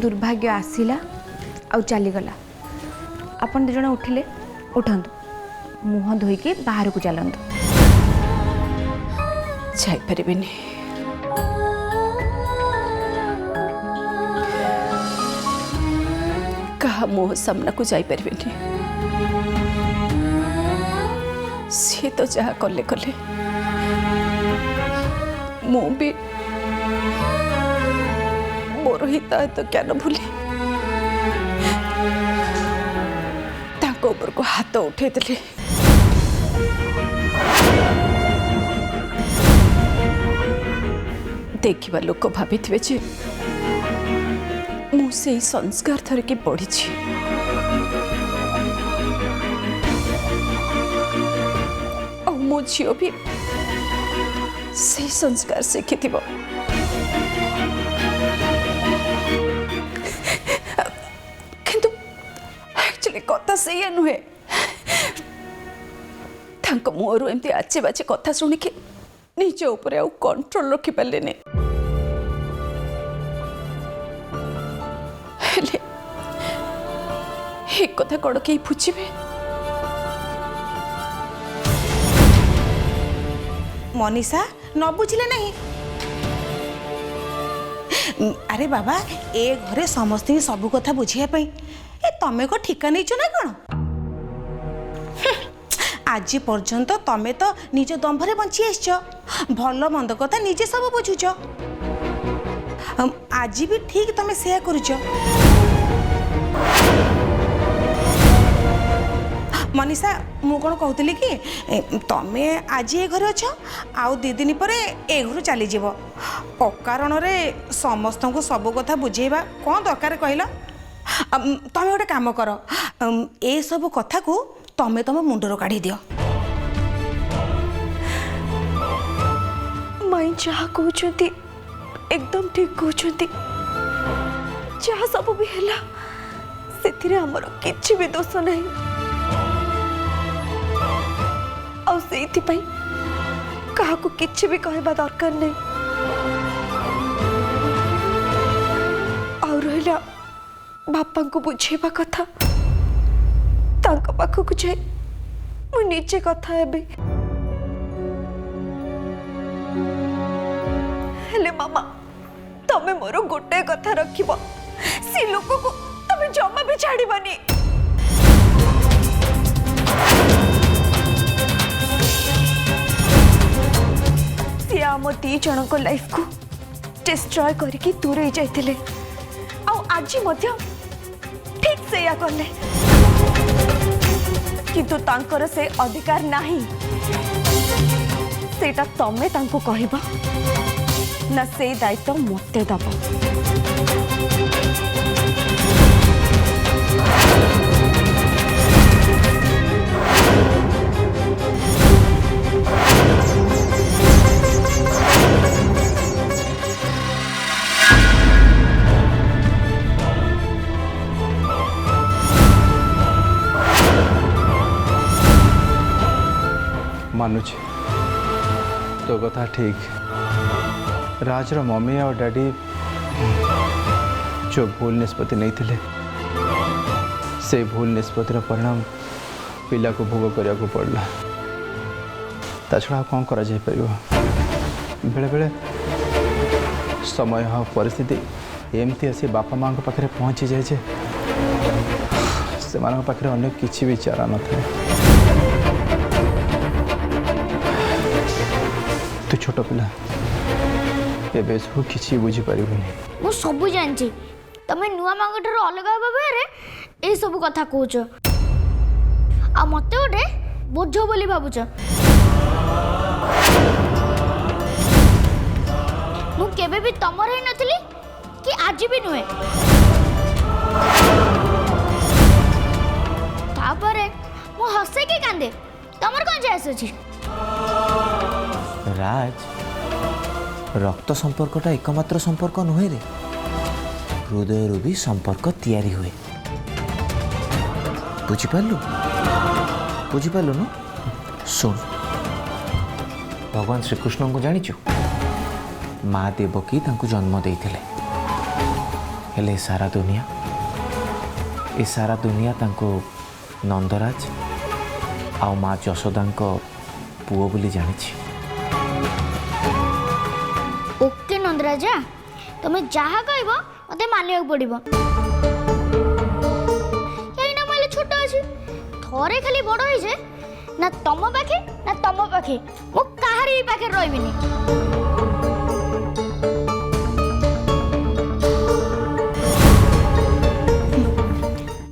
दुर्भाग्य आसिला आउ चलीगला आपण दुजण उठिले उठंतु मुह धोईकी बाहर को चलंतु जाइपरिबिनी कहा मुह सामना को जाइपरिबिनी सी तो जहा कले कले मु भी मोर हिताहित ज्ञान भूली ताको ऊपर को हाथ उठे दिले देखिबा लोक भाभी जे मु से संस्कार धरिकी पढ़ी मो झील भी से संस्कार शिखि किंतु एक्चुअली कथा से नुहे मुहर एमती आचे बाचे कथा शुणिकी निज उपर आउ कंट्रोल रखी पारे एक कथा कौन कहीं बुझे मनीषा न बुझिले नहीं अरे बाबा ए घरे समस्त सब कथा बुझिया ए तमे को ठिका नहीं ना कौन आज पर्यंत तमे तो निज दंभरे बंची आस भल मंद कथा निजे सब बुझुच आज भी ठीक तमे सेया करुच मनीषा मु कौन कहती कि तमे आज ये घरे अच्छ आउ दी दिन पर ए घर चली जीव अकारण रे समस्त को सब कथा बुझेबा कौन दरकार कहल तमे गोटे काम कर ए सब कथा को तमे तम मुंडर काढ़ी दियो माई जहा कहते एकदम ठीक कहते जहा सब भी है से आमर किसी भी दोष नहीं क्या किसी भी कहवा दरकार नहीं रहा बापा को बुझेबा कथा पाखक जाए मु निजे कथा हेले मामा तमे मोर गोटे कथा रखिब सी लोक को तमे जमा भी छाड़बानी सी आम दी जन को लाइफ को डिस्ट्रॉय करके दूरे जाइतिले आज ठीक से या कले किंतु तांकर से अधिकार नहीं सेटा तमे तांको कहबा ना से दायित्व मते दब मानुच तो कथा ठीक राजर मम्मी और डैडी जो भूल निष्पत्ति नहीं थिले से भूल निष्पत्तिर परिणाम पिला को भोग करने को पड़ला ता छड़ा कौन करा जाय परियो बेले बेले समय परिस्थिति एमती आसी बापा माँ पाखे पहुँची जाए से पाखे अन्य किसी भी चारा न था तू छोट पिला ए सब किसी बुझीपार मु सब जानची तमे नुआ मांग ठार अलग भाव ए सब कथा कहूच आ मते गोटे बोझ बोली भावुच मु केबे भी तमर ही नथली कि आज भी नुए तापरे मु हसे के कांदे तमर कौन जायस अछि राज रक्त संपर्कटा एकमात्र संपर्क नुहे रे हृदय भी संपर्क तैयारी हुए बुझिपारलु न सुन भगवान श्रीकृष्ण को जानिचु माँ देवकी तांको जन्म देइथिले हेले ए सारा दुनिया तांको नंदराज आ माँ जशोदांको पुओ बोली जानिछि। ओके नंदराजा तुम्हें जहाँ कह मत मानिया पड़ो कहीं मैं छोट अच्छी थरे खाली बड़ हो जाए ना तुम पाखे ना तुम पाखे मु कहार पाखे रही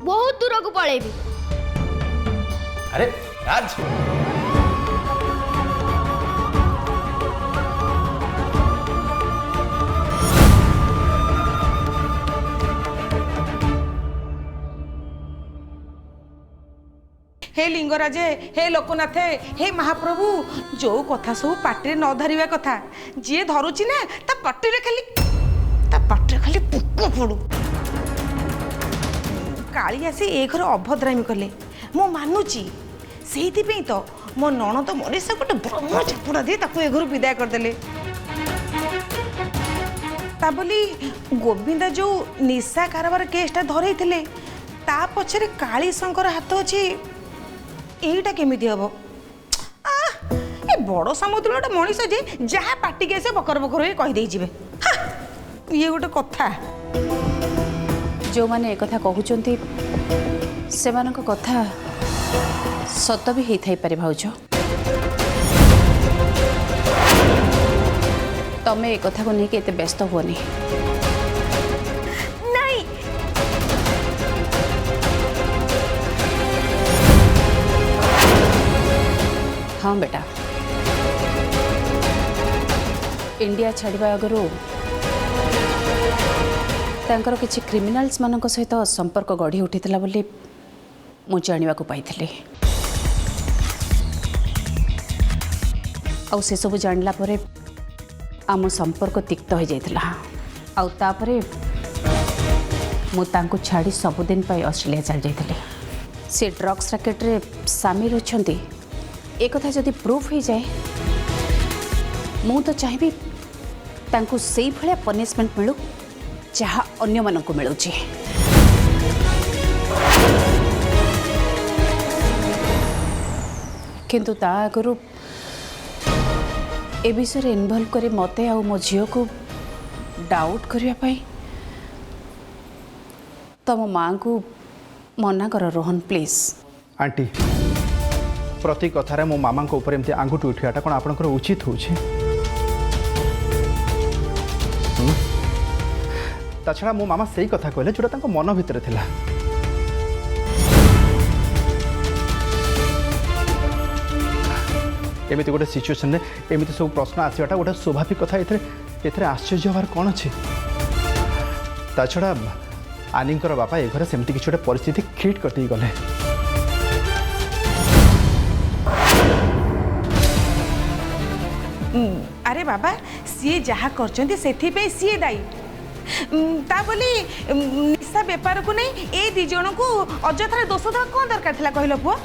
बहुत दूर को पलैबी। अरे राज हे लिंगराजे हे लोकनाथे हे महाप्रभु जो कथा सब पाटे न धरिबा कथा जी धरुची ना ता पाटे खाली पुक पड़ू काली आसी ए घर अभद्रामी कले मो मानुची से तो मो नणद मनीषा गोटे ब्रह्म चपुड़ा दे ताको ए घर विदाय करदेले ता बोली गोविंदा जो निशा कारबार केसटा धरई थिले ता पछरे काली शंकर हाथ अछि एटा केमिति हबो ए बड़ समुद्र गोटे मनीष जे जहाँ पाटी के से बकर बकर हो कही दे जीवे ये गोटे कथा जो माने एक कथा कहउचंती सेमानक कथा सत भी हेई थाई पारे भाउज। तमे एक कथा को नहीं एते व्यस्त हुअनी। नहीं हाँ बेटा इंडिया छाड़वा आगु तांकर किछि क्रिमिनाल्स मानक सहित संपर्क गढ़ी उठिथिला बोली मु जानिबा को पाइथिली। आउ से सब जानला परे आम संपर्क तिक्त हो जाइथिला आउ तापरे मु तांको छाड़ी सबुदिन पाई ऑस्ट्रेलिया चल जाइथिली। से ड्रग्स रैकेट रे शामिल होछंती एक कथा जदि प्रूफ हो जाए मु तो चाहिए तांको सेई भलिया पनिशमेंट मिलू जहाँ अन्य मानक मिलूँ। किंतु ता आगु ए विषय इनवल्व करे मते आ मो झील को डाउट करने तम माँ को मना कर रोहन प्लीज। आंटी प्रति कथार मो मामा ऊपर एमती आंगुठी उठाटा कौन आपंकर उचित हो छड़ा मो मामा सही कथा कहले जोटा मन भितर थिला। एमती गोटे सिचुएशन एमती सब प्रश्न आसवाटा गोटे स्वाभाविक कथा एथरे आश्चर्य हबार कौन अच्छे ता छड़ा आनींकर बापा ए घर सेमती किसी गोटे परिस्थिति क्रिएट करते गले। अरे बाबा सी जहाँ करछंती सेथि सी दायी ता बोली निशा बेपार को नहीं ए दी जन को अजथार दोष देवा कौन दरकार थिला कहलो पुआ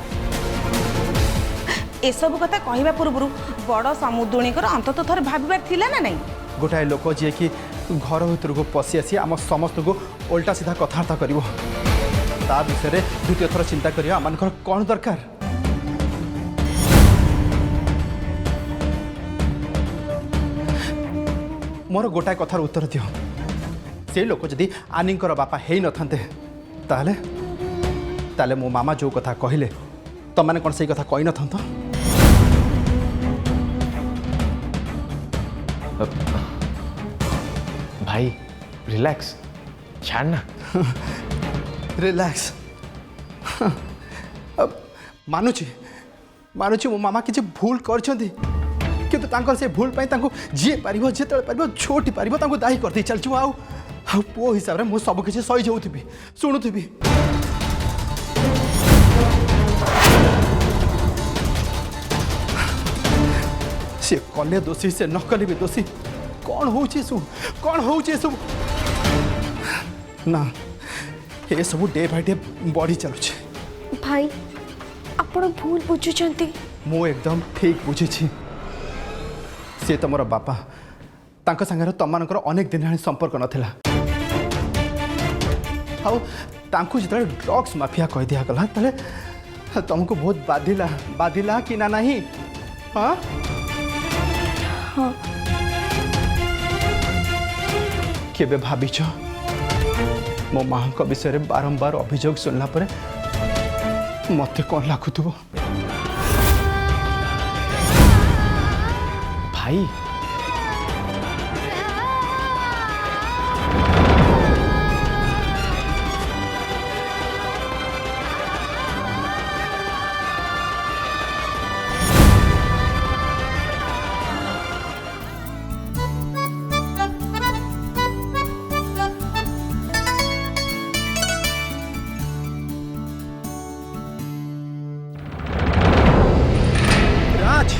ए सब कथा कहवा पूर्व बड़ समुद्रणीकर अंतत थर भाबिबार थिला ना नहीं। गोटाए लोक जी कि घर भीतर को पशि आसी आम समस्त को उल्टा सीधा कथबार्ता करिवो ता विषय द्वितीय थर चिंता करिया आमानकर कौन दरकार। मोर गोटाए कथार उत्तर दियो से लोक जदि आनींकर बापा हेई न थांते ताले ताले मो मामा जो कथा कहले तो माने कौन सही कथा कही न थांतो। भाई रिलैक्स छाड़ना रिलैक्स मानुची मानुची मो मामा किसी भूल करछंती किंतु तांकर से भूल पाई तांको जी पारिबो जेतले पारिबो छोटी पारिबो तांको दाही करते चलछु आउ पो हिसाब रे मो सब किसी सही जाउथिबी सुनुथिबी। से कले दोषी से न कले भी दोषी कौन होउची सु कौन होउची सब ना ये सब डे बाय डे बढ़ी चलुछे। भाई आपण भूल बुझुचंती मु एकदम ठीक बुझी सी तुम बापा तांको संगे तम अनेक दिन संपर्क नथिला तांकु जिते ड्रग्स माफिया कह दिया गला तले तुमको बहुत बाधिला कि ना नहीं हाँ केबे भाविछ मो माँ विषय बारंबार अभियोग सुनला परे मते कौन लागुथबो भाई राज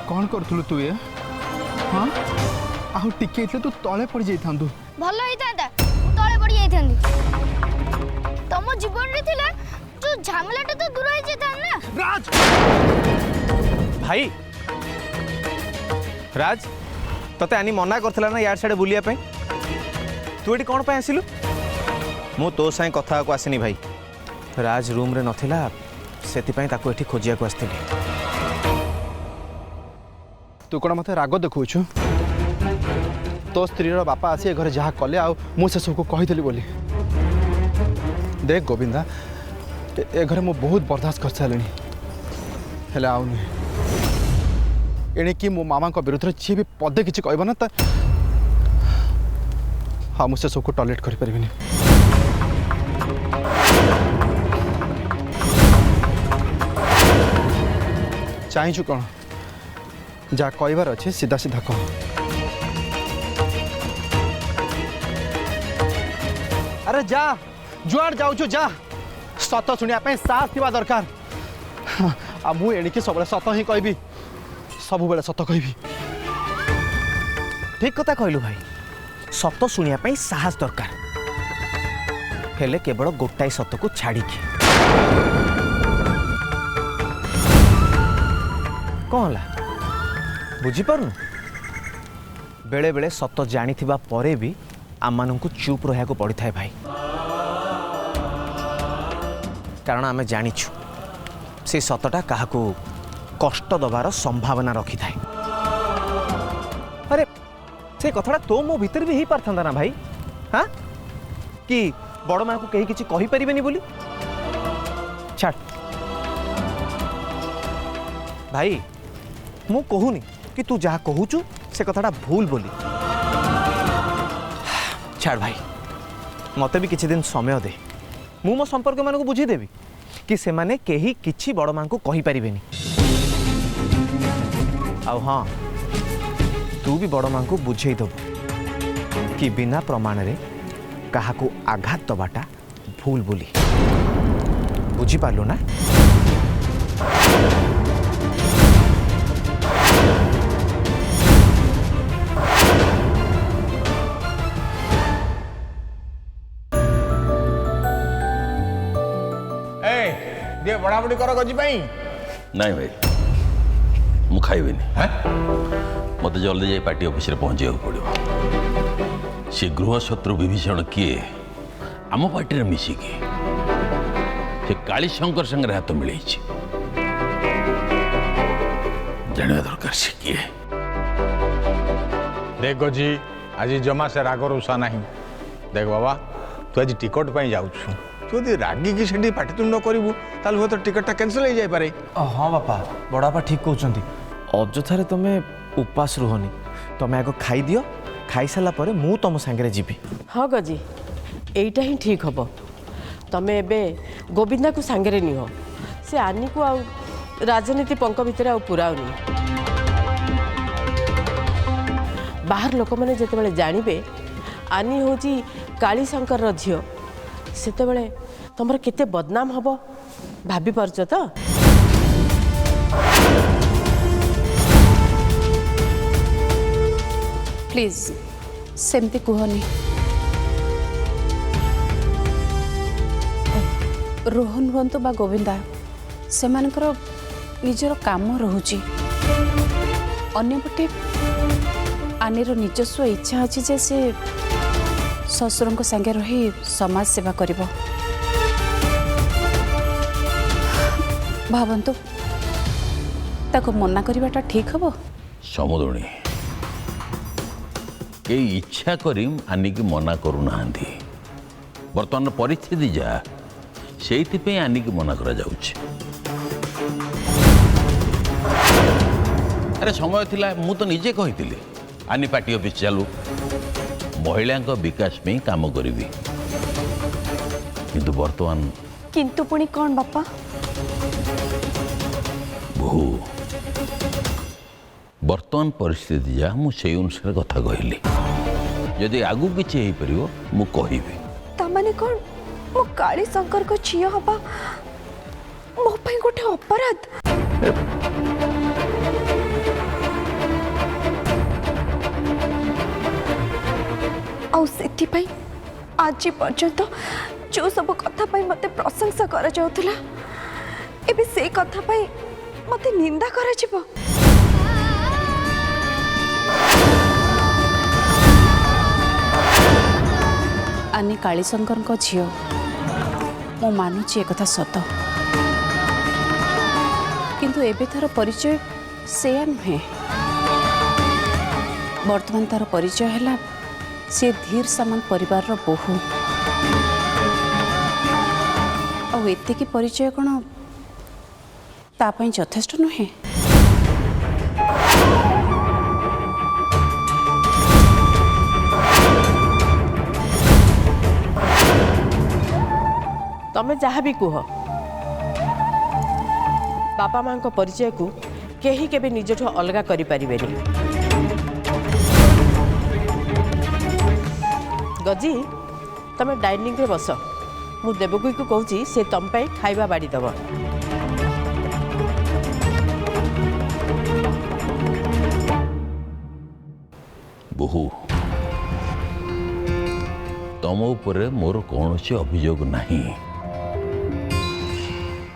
कौन करथुलु तू ये हाँ आउ टिके तू तले पड़ जाइथांदु ଭଲ ହେଇଥାନ୍ତା ମୁଁ ତଳେ ପଡ଼ି ଯାଇଥାନ୍ତି ତମ ଜୀବନରେ ଥିଲା ଯୋଉ ଝାମେଲାଟା ତ ଦୂର ହେଇଯାଇଥାନ୍ତା ନା राज भाई राज तते आनी मना करथला ना यार साडे बुलिया पे तू एटी कोन पे आसिलु मु तो साई कथा को आसिनी भाई राज रूम रे नथिला सेति पई ताको एठी खोजिया को आस्थिली तू कौन मत राग देखु तो स्त्री बापा आसी घर जहाँ कले आ मुझे सबको कहीदेली बोली देख गोविंदा ए घर मु बहुत बर्दाश्त कर सारे हेले आउ एणिकी मो मामा विरुद्ध में जी भी पदे किसी कह ना हाँ मुझे सबको टॉयलेट कर पारिनी चाहचु कौन जहाँ कहबार अच्छे सीधा सीधा कह अरे जा जुआड़ जाऊँ जा सत शुणा साहस थी दरकार आ मु एणिकी सब सत ही कहबी सब बेले सत कहबी ठीक कथा कहलु भाई सत शुणा साहस दरकार हेले केवल गोटाए सत को छाड़ी कौन है बुझीपारनु बेले बेले सत जानी परे भी आम को चुप रहा पड़ी था भाई कारण आम जानीछु से सतटा क्या कष्ट दबार संभावना रखी था अरे से कथाटा तो मो भीतर भी हो पारता ना भाई हाँ कि बड़ माँ को कहीं किसी कही पारिबेनी बोली छाड़ भाई मु कहूनी कि तू जहाँ कहूचु से कथाटा भूल बोली छाड़ भाई मते भी किछि दिन समय दे मु मो संपर्क मान को बुझीदेवी कि से माने केही किछि बड़ माँ को कही पारिबेनी आउ हाँ तू भी बड़ माँ को बुझे दबु कि बिना प्रमाण रे कहा को आघात दबाटा भूल बोली बुझी पारलु ना बढ़ाबड़ी कर गजी नहीं भाई मु खाइबे मत जल्दी जाई पार्टी ऑफिस रे पहुंचे पड़ो सी गृह शत्रु विभीषण किए आम पार्टी रे मिसिकी से काली शंकर संगे हाथ मिले जानवा दरकार से किए देख गजी आज जमा से राग रुषा नहीं देख बाबा तू आज टिकट पर जाऊँ तू यदि रागिकी से पाटितुंड करू ताल तो टिकटा कैंसल हो जाए पारे हाँ बापा बड़ापा ठीक कहते अଯଥାରେ तुमे उपास रुहनी तुम आग खाई दियो खाई सारा पर मु तुम सांगे जीवी हाँ गजी एईटा ही ठीक हम तमें एबे गोविंदा को सांगे निह से आनी को आ राजनीति पंक भितर आ पुराउनी बाहर लोक मैंने जिते जानवे आनी हूँ कालीशंकर झील सेते तुम केते बदनाम हम भाभी पारछ तो प्लीज सेमती कहनी ରୋହନ ହୁଅନ୍ତୁ ବା ଗୋବିନ୍ଦା ସେମାନଙ୍କର ନିଜର କାମ ରହୁଛି। ଅନ୍ୟପଟେ ଆନିର ନିଜସ୍ୱ ଇଚ୍ଛା ଅଛି ଯେ ସେ ଶ୍ୱଶୁରଙ୍କ ସାଙ୍ଗେ ରହି ସମାଜ ସେବା କରିବ। ଭାବନ୍ତୁ ତାକୁ ମନା କରିବାଟା ଠିକ୍ ହବ? ସମୁଦ୍ରଣୀ କେହି ଇଚ୍ଛା କରି ଆନିକି ମନା କରୁନାହାନ୍ତି। ବର୍ତ୍ତମାନ ପରିସ୍ଥିତି ଯାହା ସେଇଥିପାଇଁ ଆନିକି ମନା କରାଯାଉଛି। ଆରେ ସମୟ ଥିଲା ମୁଁ ତ ନିଜେ କହିଥିଲି ଆନି ପାର୍ଟି ଅଫିସ୍ ଚାଲୁ, ମହିଳାଙ୍କ ବିକାଶ ପାଇଁ କାମ କରିବି। କିନ୍ତୁ ବର୍ତ୍ତମାନ କିନ୍ତୁ ପୁଣି କ'ଣ ବାପା? ବହୁ ବର୍ତ୍ତମାନ ପରିସ୍ଥିତି ଯାହା ମୁଁ ସେଇ ଅନୁସାରେ କଥା କହିଲି। ଯଦି ଆଗକୁ କିଛି ହେଇପାରିବ ମୁଁ କହିବି। ତାମାନେ କ'ଣ ମୁଁ କାଳି ଶଙ୍କରଙ୍କ ଝିଅ ହବା ମୋ ପାଇଁ ଗୋଟେ ଅପରାଧ? ଆଉ ସେଥିପାଇଁ ଆଜି ପର୍ଯ୍ୟନ୍ତ ଯେଉଁ ସବୁ କଥା ପାଇଁ ମୋତେ ପ୍ରଶଂସା କରାଯାଉଥିଲା ଏବେ ସେଇ କଥା ପାଇଁ ମୋତେ ନିନ୍ଦା କରାଯିବ। ଆନି କାଳିଶଙ୍କରଙ୍କ ଝିଅ, ମୁଁ ମାନୁଛି ଏକଥା ସତ, କିନ୍ତୁ ଏବେ ତାର ପରିଚୟ ସେୟା ନୁହେଁ। ବର୍ତ୍ତମାନ ତାର ପରିଚୟ ହେଲା ସେ ଧୀର ସାମନ୍ତ ପରିବାରର ବୋହୂ। ଆଉ ଏତିକି ପରିଚୟ କ'ଣ ତା ପାଇଁ ଯଥେଷ୍ଟ ନୁହେଁ? ତମେ ଯାହା ବି କୁହ, ବାପା ମାଙ୍କ ପରିଚୟକୁ କେହି କେବେ ନିଜଠୁ ଅଲଗା କରିପାରିବେନି। ଗଜି, ତମେ ଡାଇନିଂରେ ବସ। ମୁଁ ଦେବକୀକୁ କହୁଛି ସେ ତମ ପାଇଁ ଖାଇବା ବାଢ଼ି ଦେବ। ବହୁ ତମ ଉପରେ ମୋର କୌଣସି ଅଭିଯୋଗ ନାହିଁ।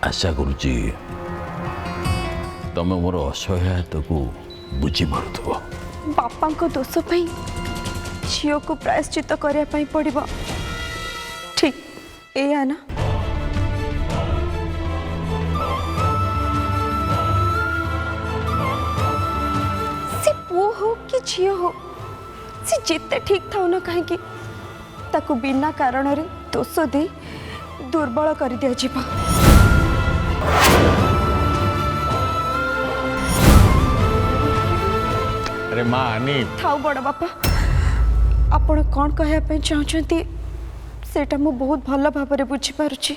ଆଶା କରୁଛି ତମେ ମୋର ଅସହାୟତାକୁ ବୁଝିପାରୁଥିବ। ବାପାଙ୍କ ଦୋଷ ପାଇଁ ଝିଅକୁ ପ୍ରାୟଶ୍ଚିତ କରିବା ପାଇଁ ପଡ଼ିବ, ଠିକ୍ ଏଇଆ ନା? ସେ ପୁଅ ହଉ କି ଝିଅ ହଉ, ସେ ଯେତେ ଠିକ୍ ଥାଉ ନା କାହିଁକି ତାକୁ ବିନା କାରଣରେ ଦୋଷ ଦେଇ ଦୁର୍ବଳ କରିଦିଆଯିବ। अरे माँ आनी ଥାଉ ବଡ଼ ବାପା, ଆପଣ କ'ଣ କହିବା ପାଇଁ ଚାହୁଁଛନ୍ତି ସେଇଟା ମୁଁ ବହୁତ ଭଲ ଭାବରେ ବୁଝିପାରୁଛି।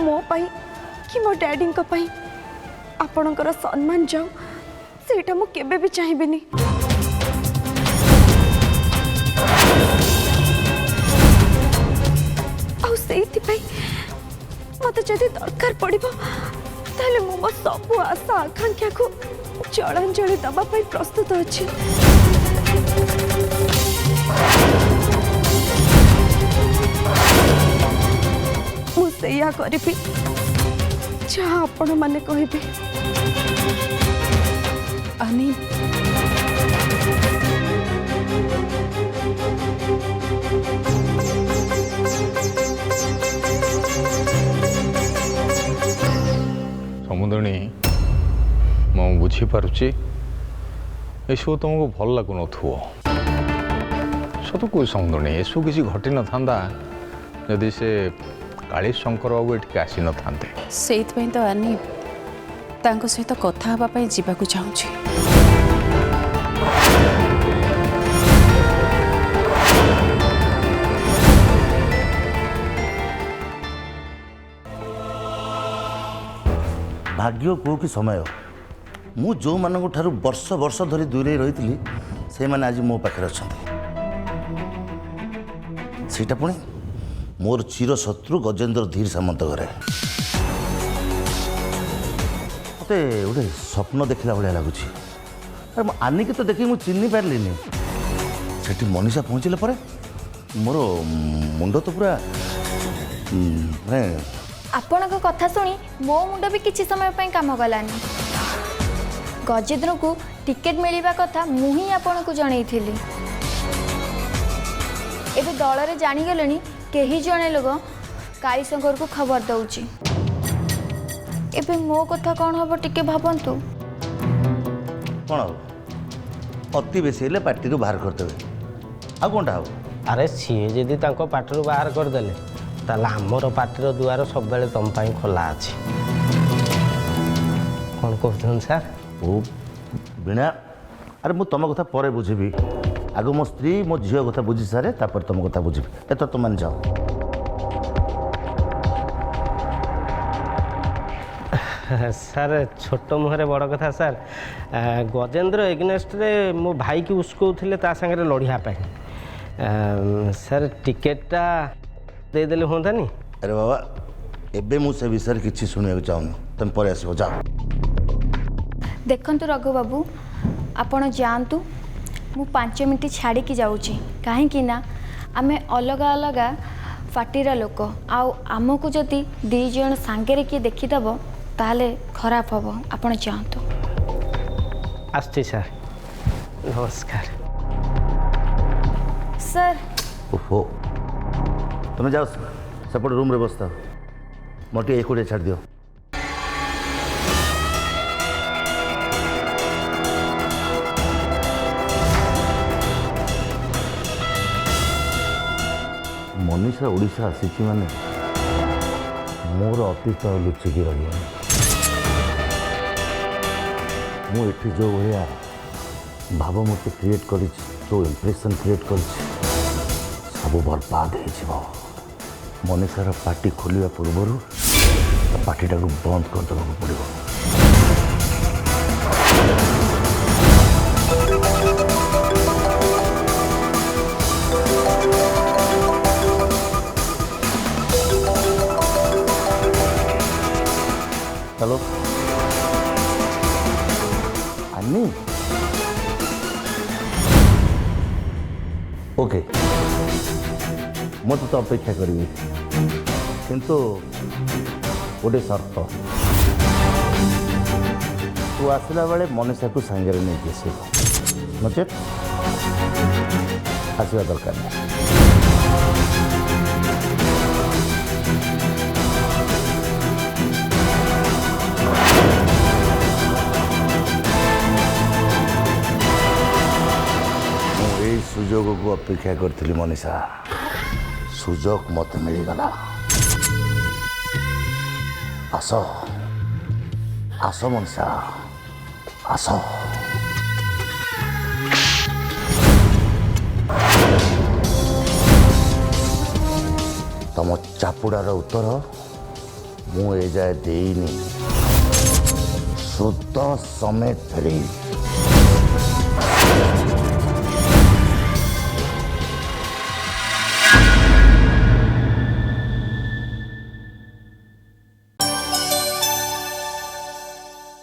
ମୋ ପାଇଁ କି ମୋ ଡ୍ୟାଡିଙ୍କ ପାଇଁ ଆପଣଙ୍କର ସମ୍ମାନ ଯାଉ ସେଇଟା ମୁଁ କେବେ ବି ଚାହିଁବିନି। ଆଉ ସେଇଥିପାଇଁ ମୋତେ ଯଦି ଦରକାର ପଡ଼ିବ ତାହେଲେ ମୁଁ ମୋ ସବୁ ଆଶା ଆକାଂକ୍ଷାକୁ ଜଳାଞ୍ଜଳି ଦେବା ପାଇଁ ପ୍ରସ୍ତୁତ ଅଛି। ମୁଁ ସେଇଆ କରିବି ଯାହା ଆପଣମାନେ କହିବେ। ଆନି, ସମୁଦ୍ରଣୀ ମୁଁ ବୁଝିପାରୁଛି ଏସବୁ ତୁମକୁ ଭଲ ଲାଗୁନଥିବ। ସତ କୁହ ସମୁଦ୍ରଣୀ, ଏସବୁ କିଛି ଘଟିନଥାନ୍ତା ଯଦି ସେ କାଳିଶଙ୍କର ବାବୁ ଏଠିକି ଆସିନଥାନ୍ତେ। ସେଇଥିପାଇଁ ତ ଆନି ତାଙ୍କ ସହିତ କଥା ହେବା ପାଇଁ ଯିବାକୁ ଚାହୁଁଛି। भाग्य को कि समय मु जो मानक ठारू वर्ष वर्ष धरी दूरे रही से माने आज मो पाखे अच्छा सीटा पुणी मोर चिर शत्रु गजेंद्र धीर सामंत घरे मत गोटे स्वप्न देखला भाया लगुच। अरे आनी की तो देखी मुझे चिन्ह पार्लिनी से मनीषा पहुँचले मोर मुंड तो पूरा ମାନେ ଆପଣଙ୍କ କଥା ଶୁଣି ମୋ ମୁଣ୍ଡ ବି କିଛି ସମୟ ପାଇଁ କାମ କଲାନି। ଗଜେନ୍ଦ୍ରକୁ ଟିକେଟ୍ ମିଳିବା କଥା ମୁଁ ହିଁ ଆପଣଙ୍କୁ ଜଣେଇଥିଲି। ଏବେ ଦଳରେ ଜାଣିଗଲେଣି କେହି ଜଣେ ଲୋକ କାଳିଶଙ୍କରକୁ ଖବର ଦେଉଛି। ଏବେ ମୋ କଥା କ'ଣ ହେବ ଟିକେ ଭାବନ୍ତୁ। କ'ଣ ହବ? ଅତି ବେଶୀ ହେଲେ ପାଟିରୁ ବାହାର କରିଦେବେ। ଆଉ କ'ଣଟା ହବ? ଆରେ ସିଏ ଯଦି ତାଙ୍କ ପାଟିରୁ ବାହାର କରିଦେଲେ ତାହେଲେ ଆମର ପାଟିର ଦୁଆର ସବୁବେଳେ ତମ ପାଇଁ ଖୋଲା ଅଛି। କ'ଣ କହୁଛନ୍ତି ସାର୍? ଓ ବୀଣା, ଆରେ ମୁଁ ତମ କଥା ପରେ ବୁଝିବି। ଆଗ ମୋ ସ୍ତ୍ରୀ ମୋ ଝିଅ କଥା ବୁଝି ସାରେ, ତାପରେ ତମ କଥା ବୁଝିବି। ଏଥର ତୁମମାନେ ଯାଅ। ସାର୍ ଛୋଟ ମୁହଁରେ ବଡ଼ କଥା ସାର୍। ଗଜେନ୍ଦ୍ର ଏଗନେଷ୍ଟରେ ମୋ ଭାଇକି ଉସ୍କଉଥିଲେ ତା ସାଙ୍ଗରେ ଲଢ଼ିବା ପାଇଁ। ସାର୍ ଟିକେଟଟା ଦେଇଦେଲେ ହୁଅନ୍ତାନି? ଆରେ ବାବା, ଏବେ ମୁଁ ସେ ବିଷୟରେ କିଛି ଶୁଣିବାକୁ ଚାହୁଁନି। ତମେ ପରେ ଆସିବ, ଯାଅ। ଦେଖନ୍ତୁ ରଘୁବାବୁ, ଆପଣ ଯାଆନ୍ତୁ। ମୁଁ 5 ମିନିଟ୍ ଛାଡ଼ିକି ଯାଉଛି। କାହିଁକି ନା ଆମେ ଅଲଗା ଅଲଗା ପାର୍ଟିର ଲୋକ। ଆଉ ଆମକୁ ଯଦି 2 ଜଣ ସାଙ୍ଗରେ କିଏ ଦେଖିଦେବ ତାହେଲେ ଖରାପ ହେବ। ଆପଣ ଯାଆନ୍ତୁ। ଆସୁଛି ସାର୍, ନମସ୍କାର। ସାର୍ ଓହୋ, ତୁମେ ଯାଅ ସେପଟେ ରୁମ୍ରେ ବସିଥାଅ। ମୋର ଟିକେ ଏକୁଟିଆ ଛାଡ଼ି ଦିଅ। ମନୀଷା ଓଡ଼ିଶା ଆସିଛି ମାନେ ମୋର ଅତୀତ ଲୁଚିକି ରହିବନି। ମୁଁ ଏଠି ଯେଉଁ ଭଳିଆ ଭାବମୂର୍ତ୍ତି କ୍ରିଏଟ୍ କରିଛି, ଯେଉଁ ଇମ୍ପ୍ରେସନ୍ କ୍ରିଏଟ୍ କରିଛି, ସବୁ ବର୍ବାଦ ହେଇଯିବ। ମନୀଷାର ପାର୍ଟି ଖୋଲିବା ପୂର୍ବରୁ ପାର୍ଟିଟାକୁ ବନ୍ଦ କରିଦେବାକୁ ପଡ଼ିବ। चलो अन्नी ओके मत तो अपेक्षा करी किंतु गोटे शर्त तू आसला बेले मनीषा को सांगे नहीं आस नचेत आसवा दरकार नहीं। सुजोग को अपेक्षा करी मनीषा, सुजोग मत मिलगला। आस आस मनीषा आस। तम चापुड़ार उत्तर मु ए जाए देनी शुद्ध समेत फेरी।